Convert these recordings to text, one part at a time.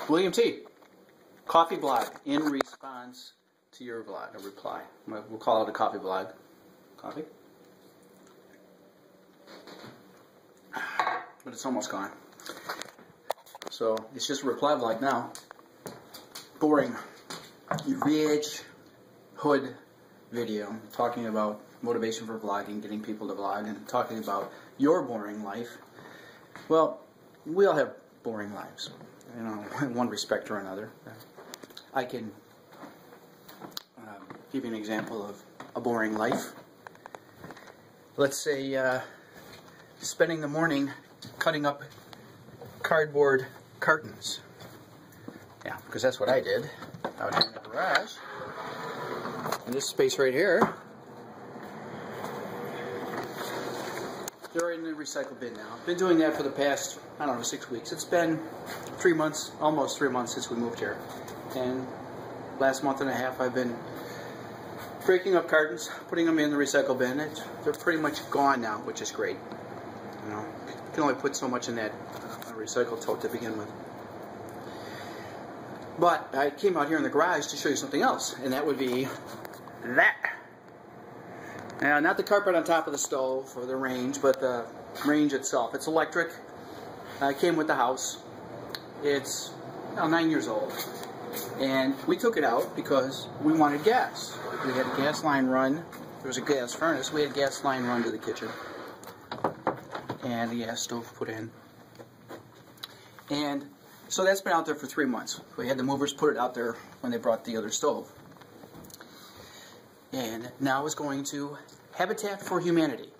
William T. Coffee blog in response to your vlog, a reply. We'll call it a coffee blog. Coffee? But it's almost gone. So it's just a reply vlog now. Boring, rich hood video talking about motivation for vlogging, getting people to vlog, and talking about your boring life. Well, we all have boring lives, you know, in one respect or another. I can give you an example of a boring life. Let's say spending the morning cutting up cardboard cartons. Yeah, because that's what I did out here in the garage. In this space right here, they're in the recycle bin now. I've been doing that for the past, I don't know, 6 weeks. It's been 3 months, almost 3 months since we moved here. And last month and a half I've been breaking up cartons, putting them in the recycle bin. They're pretty much gone now, which is great. You know, you can only put so much in that recycle tote to begin with. But I came out here in the garage to show you something else, and that would be that. Now, not the carpet on top of the stove or the range, but the range itself. It's electric. It came with the house. It's 9 years old. And we took it out because we wanted gas. We had a gas line run. There was a gas furnace. We had a gas line run to the kitchen. And the gas stove put in. And so that's been out there for 3 months. We had the movers put it out there when they brought the other stove. And now it's going to Habitat for Humanity.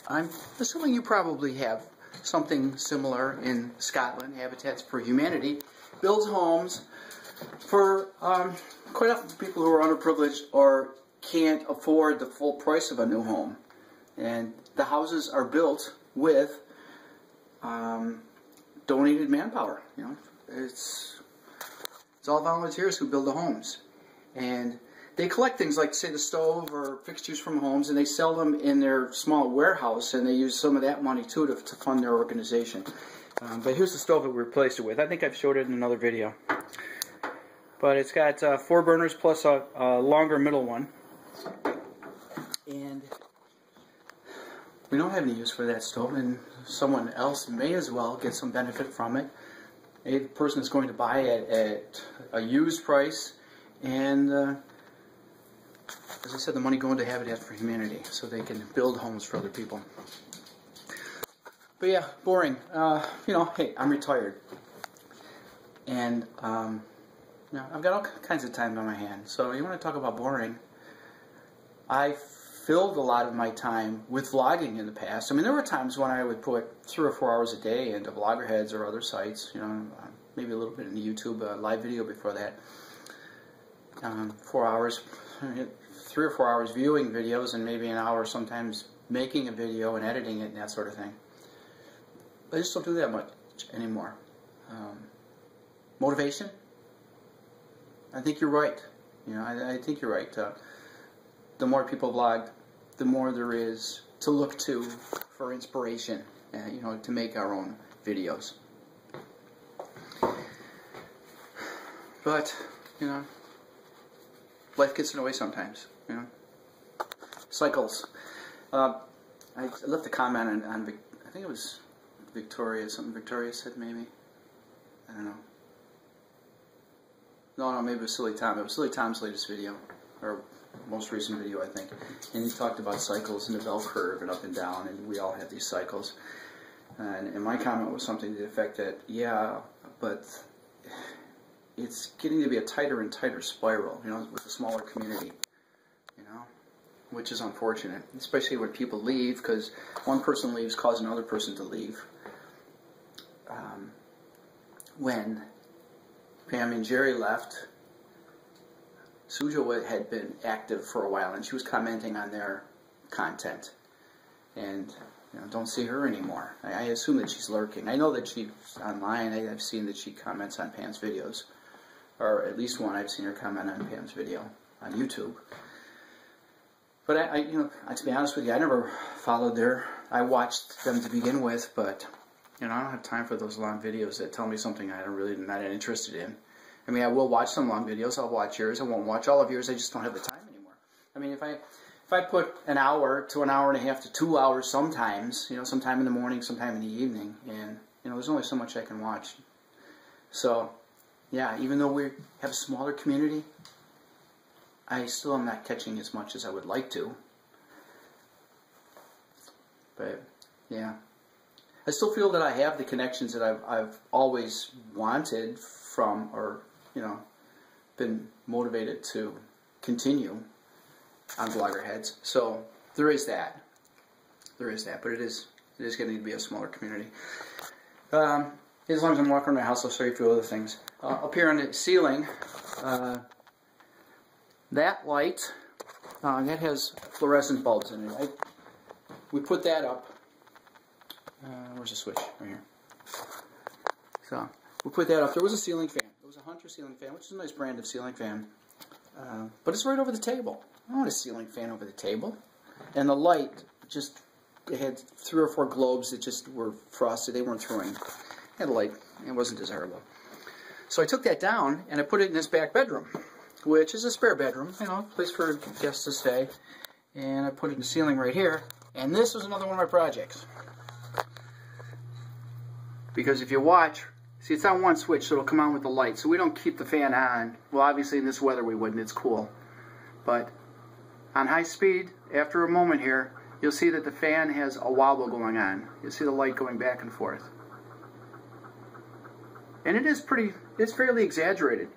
I'm assuming you probably have something similar in Scotland. Habitat for Humanity builds homes for quite often people who are underprivileged or can't afford the full price of a new home. And the houses are built with donated manpower. You know, it's all volunteers who build the homes, and they collect things like, say, the stove or fixtures from homes, and they sell them in their small warehouse, and they use some of that money too to fund their organization. But here's the stove that we replaced it with. I think I've showed it in another video, but it's got 4 burners plus a longer middle one, and we don't have any use for that stove, and someone else may as well get some benefit from it. A person is going to buy it at a used price, and as I said, the money going to Habitat for Humanity so they can build homes for other people. But yeah, boring. You know, hey, I'm retired, and you know, I've got all kinds of time on my hands. So you want to talk about boring? I filled a lot of my time with vlogging in the past. I mean, there were times when I would put 3 or 4 hours a day into Vloggerheads or other sites, you know, maybe a little bit into YouTube, live video before that. 4 hours, 3 or 4 hours viewing videos, and maybe an hour sometimes making a video and editing it and that sort of thing. But I just don't do that much anymore. Motivation? I think you're right. You know, I think you're right. The more people vlog, the more there is to look to for inspiration, you know, to make our own videos. But, you know, life gets in the way sometimes, you know. Cycles. I left a comment on I think it was Victoria, something Victoria said maybe. I don't know. No, maybe it was Silly Tom. It was Silly Tom's latest video, or most recent video, I think. And he talked about cycles and the bell curve and up and down, and we all have these cycles. And my comment was something to the effect that, yeah, but it's getting to be a tighter and tighter spiral, you know, with a smaller community, you know, which is unfortunate, especially when people leave, because one person leaves causes another person to leave. When Pam and Jerry left, Sujo had been active for a while, and she was commenting on their content, and you know, don't see her anymore. I assume that she's lurking. I know that she's online. I've seen that she comments on Pam's videos, or at least one I've seen her comment on Pam's video on YouTube. But you know, to be honest with you, I never followed I watched them to begin with, but You know, I don't have time for those long videos that tell me something I'm not interested in. I mean, I will watch some long videos. I'll watch yours. I won't watch all of yours. I just don't have the time anymore. I mean, if I put an hour to an hour and a half to 2 hours sometimes, you know, sometime in the morning, sometime in the evening, and, you know, there's only so much I can watch. So, yeah, even though we have a smaller community, I still am not catching as much as I would like to. But, yeah. I still feel that I have the connections that I've always wanted from, or, you know, been motivated to continue on Vlogger Heads. So there is that. There is that, but it is getting to be a smaller community. As long as I'm walking around my house, I'll show you a few other things. Up here on the ceiling, that light, that has fluorescent bulbs in it. We put that up. Where's the switch? Right here. So we put that up. There was a ceiling fan. It was a Hunter ceiling fan, which is a nice brand of ceiling fan. But it's right over the table. I don't want a ceiling fan over the table. And the light just, it had 3 or 4 globes that just were frosted. They weren't throwing. It had light. It wasn't desirable. So I took that down and I put it in this back bedroom, which is a spare bedroom, you know, place for guests to stay. And I put it in the ceiling right here. And this was another one of my projects. Because if you watch, see, it's on one switch, so it'll come on with the light. So we don't keep the fan on. Well, obviously in this weather we wouldn't. It's cool. But on high speed, after a moment here, you'll see that the fan has a wobble going on. You'll see the light going back and forth. And it is pretty, it's fairly exaggerated.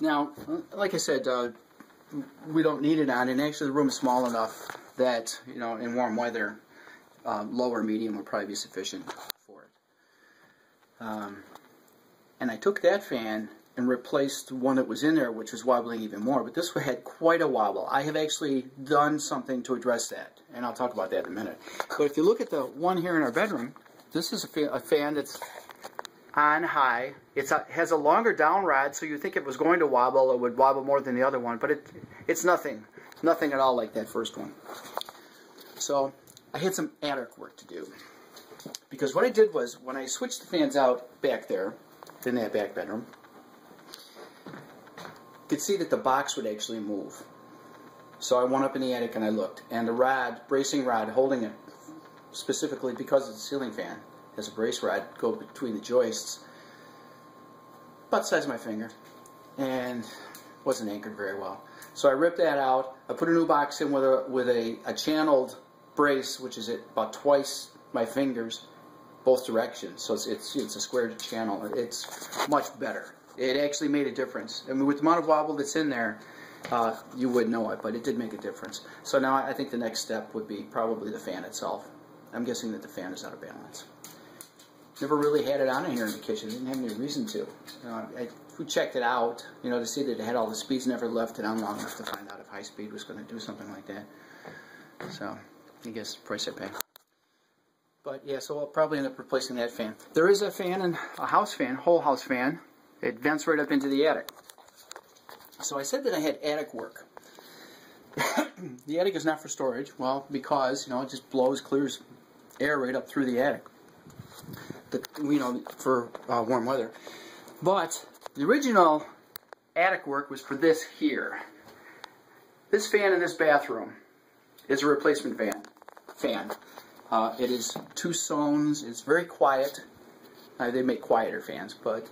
Now, like I said, we don't need it on, and actually the room is small enough that, you know, in warm weather, low or medium would probably be sufficient for it. And I took that fan and replaced one that was in there, which was wobbling even more, but this one had quite a wobble. I have actually done something to address that, and I'll talk about that in a minute. But if you look at the one here in our bedroom, this is a fan that's on high. It has a longer down rod, so you think if it was going to wobble, it would wobble more than the other one, but it's nothing at all like that first one. So I had some attic work to do, because what I did was, when I switched the fans out back there, in that back bedroom, you could see that the box would actually move. So I went up in the attic and I looked, and the rod, bracing rod holding it, specifically because it's a ceiling fan, has a brace rod go between the joists, about the size of my finger, and wasn't anchored very well. So I ripped that out. I put a new box in with a channeled brace, which is about twice my fingers, both directions. So it's a square channel. It's much better. It actually made a difference. I mean, with the amount of wobble that's in there, you would know it, but it did make a difference. So now I think the next step would be probably the fan itself. I'm guessing that the fan is out of balance. Never really had it on in here in the kitchen. Didn't have any reason to. We checked it out, you know, to see that it had all the speeds. Never left it on long enough to find out if high speed was going to do something like that. So I guess the price I pay. But yeah, so I'll probably end up replacing that fan. There is a fan, a house fan, whole house fan. It vents right up into the attic. So I said that I had attic work. The attic is not for storage. Well, because, you know, it just blows, clears air right up through the attic. You know, for warm weather. But the original attic work was for this here. This fan in this bathroom is a replacement fan. It is 2 zones. It's very quiet. They make quieter fans, but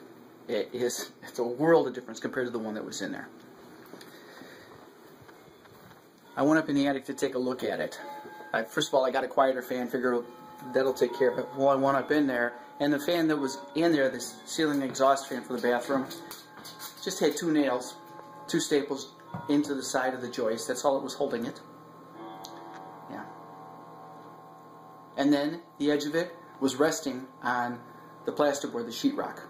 it's a world of difference compared to the one that was in there. I went up in the attic to take a look at it. First of all, I got a quieter fan, figure that'll take care of it. Well, I went up in there, and the fan that was in there, this ceiling exhaust fan for the bathroom, just had 2 nails, 2 staples into the side of the joist. That's all it was holding it. Yeah. And then the edge of it was resting on the plasterboard, the sheetrock,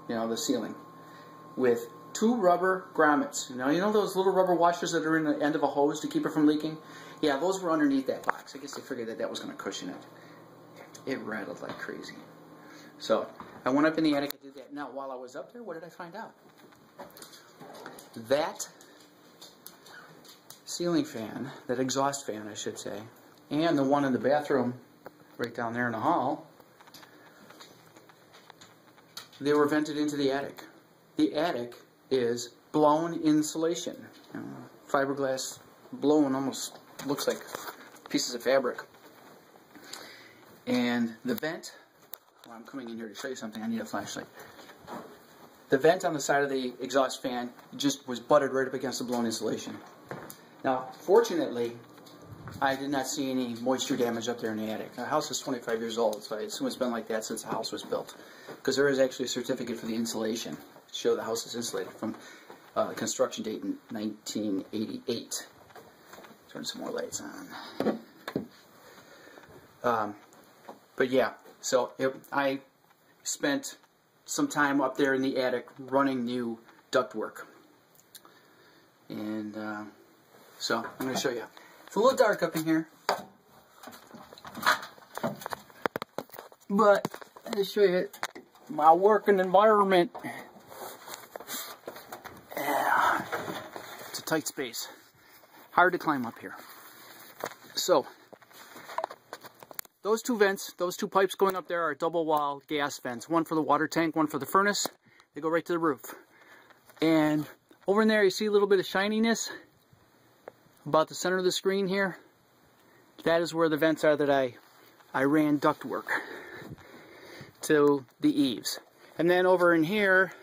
you know, the ceiling, with 2 rubber grommets. You know those little rubber washers that are in the end of a hose to keep it from leaking? Yeah, those were underneath that box. I guess they figured that was going to cushion it. It rattled like crazy. So I went up in the attic and did that. Now, while I was up there, what did I find out? That ceiling fan, that exhaust fan, I should say, and the one in the bathroom right down there in the hall, they were vented into the attic. The attic is blown insulation. Fiberglass blown, almost looks like pieces of fabric. And the vent, well, I'm coming in here to show you something. I need a flashlight. The vent on the side of the exhaust fan just was butted right up against the blown insulation. Now, fortunately, I did not see any moisture damage up there in the attic. The house is 25 years old, so I assume it's been like that since the house was built. Because there is actually a certificate for the insulation to show the house is insulated from construction date in 1988. Turn some more lights on. But yeah, so I spent some time up there in the attic running new ductwork. And so I'm going to show you. It's a little dark up in here, but I'll show you my working environment. Yeah. It's a tight space. Hard to climb up here. So, those two vents, those two pipes going up there are double wall gas vents. One for the water tank, one for the furnace. They go right to the roof. And over in there you see a little bit of shininess about the center of the screen here. That is where the vents are that I ran ductwork to the eaves. And then over in here,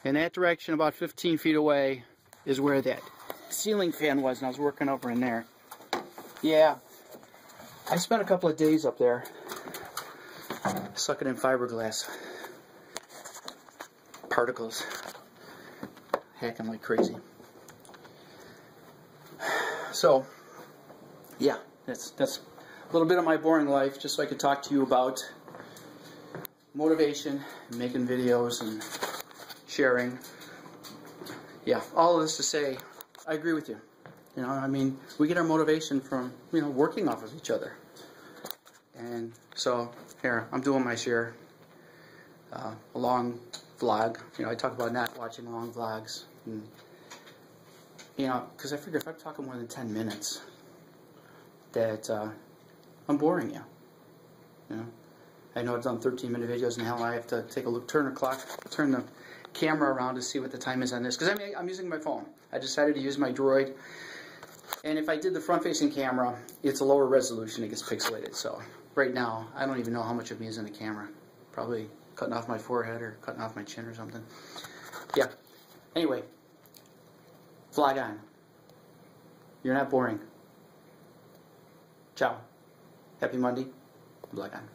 in that direction about 15 feet away, is where that ceiling fan was, and I was working over in there. Yeah, I spent a couple of days up there sucking in fiberglass particles, hacking like crazy. So, yeah, that's a little bit of my boring life, just so I could talk to you about motivation, and making videos, and sharing. Yeah, all of this to say, I agree with you. You know, I mean, we get our motivation from, you know, working off of each other. And so, here, I'm doing my share. A long vlog. You know, I talk about not watching long vlogs. And, you know, because I figure if I'm talking more than 10 minutes, that I'm boring you. You know, I know I've done 13-minute videos, and hell, I have to take a look, turn the camera around to see what the time is on this. Because I'm using my phone. I decided to use my Droid. And if I did the front-facing camera, it's a lower resolution. It gets pixelated. So right now, I don't even know how much of me is in the camera. Probably cutting off my forehead or cutting off my chin or something. Yeah. Anyway, vlog on. You're not boring. Ciao. Happy Monday. Vlog on.